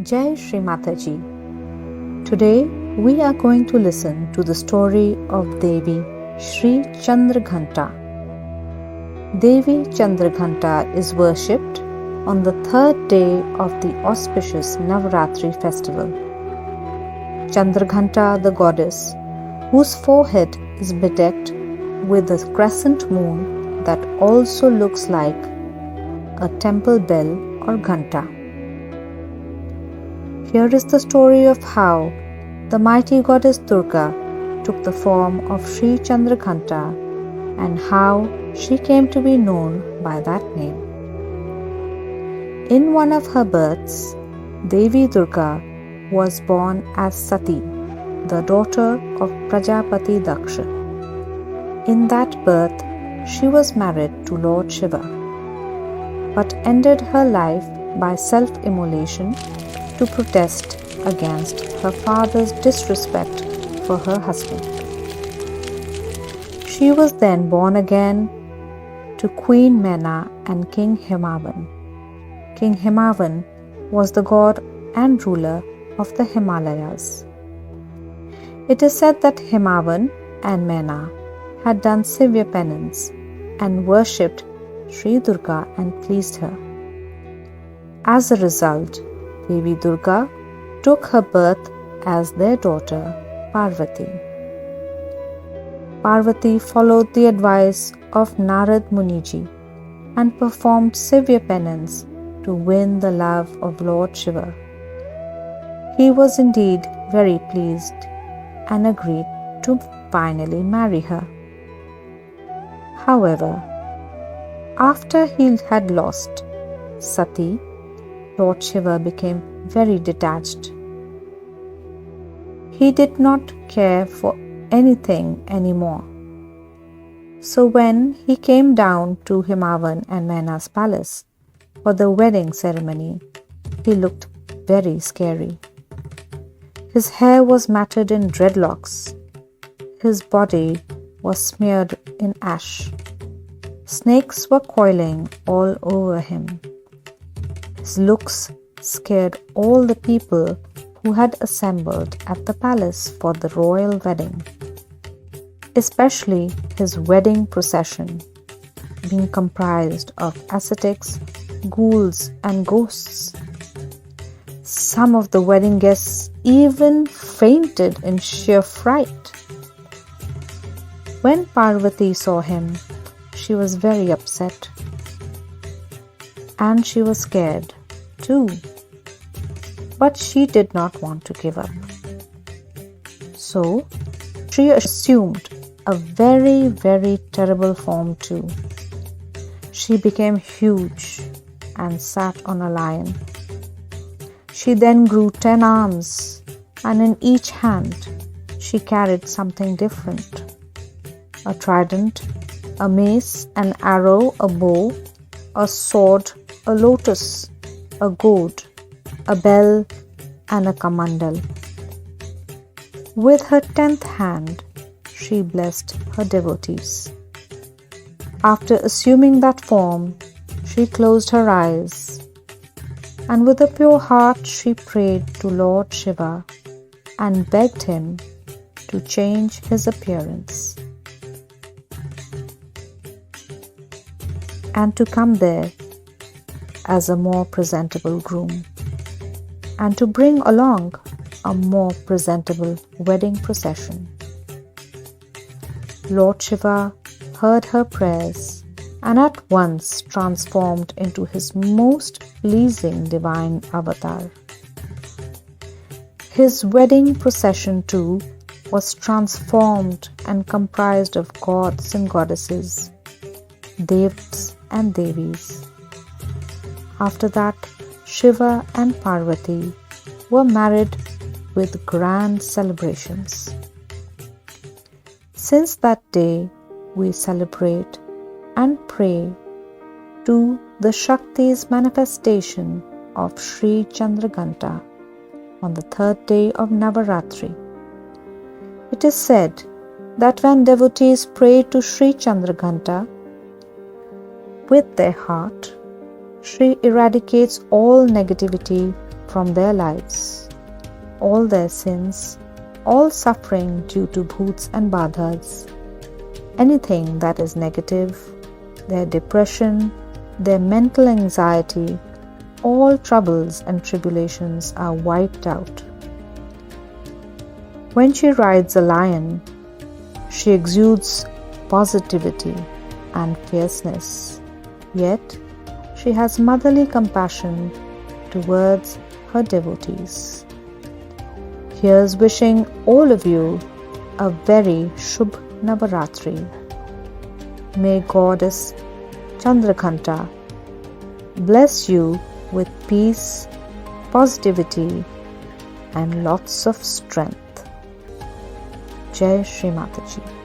Jai Shri Mataji. Today we are going to listen to the story of Devi Shri Chandraghanta. Devi Chandraghanta is worshipped on the third day of the auspicious Navaratri festival. Chandraghanta, the goddess, whose forehead is bedecked with a crescent moon that also looks like a temple bell or ghanta. Here is the story of how the mighty goddess Durga took the form of Shri Chandraghanta and how she came to be known by that name. In one of her births, Devi Durga was born as Sati, the daughter of Prajapati Daksha. In that birth, she was married to Lord Shiva, but ended her life by self-immolation to protest against her father's disrespect for her husband. She was then born again to Queen Meena and King Himavan. King Himavan was the god and ruler of the Himalayas. It is said that Himavan and Meena had done severe penance and worshipped Sri Durga and pleased her. As a result, Devi Durga took her birth as their daughter Parvati. Parvati followed the advice of Narad Muniji and performed severe penance to win the love of Lord Shiva. He was indeed very pleased and agreed to finally marry her. However, after he had lost Sati, Lord Shiva became very detached. He did not care for anything anymore. So when he came down to Himavan and Meena's palace for the wedding ceremony, he looked very scary. His hair was matted in dreadlocks. His body was smeared in ash. Snakes were coiling all over him. His looks scared all the people who had assembled at the palace for the royal wedding, especially his wedding procession, being comprised of ascetics, ghouls, and ghosts. Some of the wedding guests even fainted in sheer fright. When Parvati saw him, she was very upset. And she was scared too. But she did not want to give up. So she assumed a very, very terrible form too. She became huge and sat on a lion. She then grew 10 arms, and in each hand she carried something different: a trident, a mace, an arrow, a bow, a sword, a lotus, a gourd, a bell, and a kamandal. With her 10th hand, she blessed her devotees. After assuming that form, she closed her eyes, and with a pure heart she prayed to Lord Shiva and begged him to change his appearance and to come there as a more presentable groom, and to bring along a more presentable wedding procession. Lord Shiva heard her prayers and at once transformed into his most pleasing divine avatar. His wedding procession too was transformed and comprised of gods and goddesses, devas and devis. After that, Shiva and Parvati were married with grand celebrations. Since that day, we celebrate and pray to the Shakti's manifestation of Shri Chandraghanta on the third day of Navaratri. It is said that when devotees pray to Shri Chandraghanta with their heart, Shri eradicates all negativity from their lives, all their sins, all suffering due to bhuts and badhas, anything that is negative, their depression, their mental anxiety, all troubles and tribulations are wiped out. When she rides a lion, she exudes positivity and fierceness, yet she has motherly compassion towards her devotees. Here's wishing all of you a very Shubh Navaratri. May Goddess Chandraghanta bless you with peace, positivity and lots of strength. Jai Shri Mataji.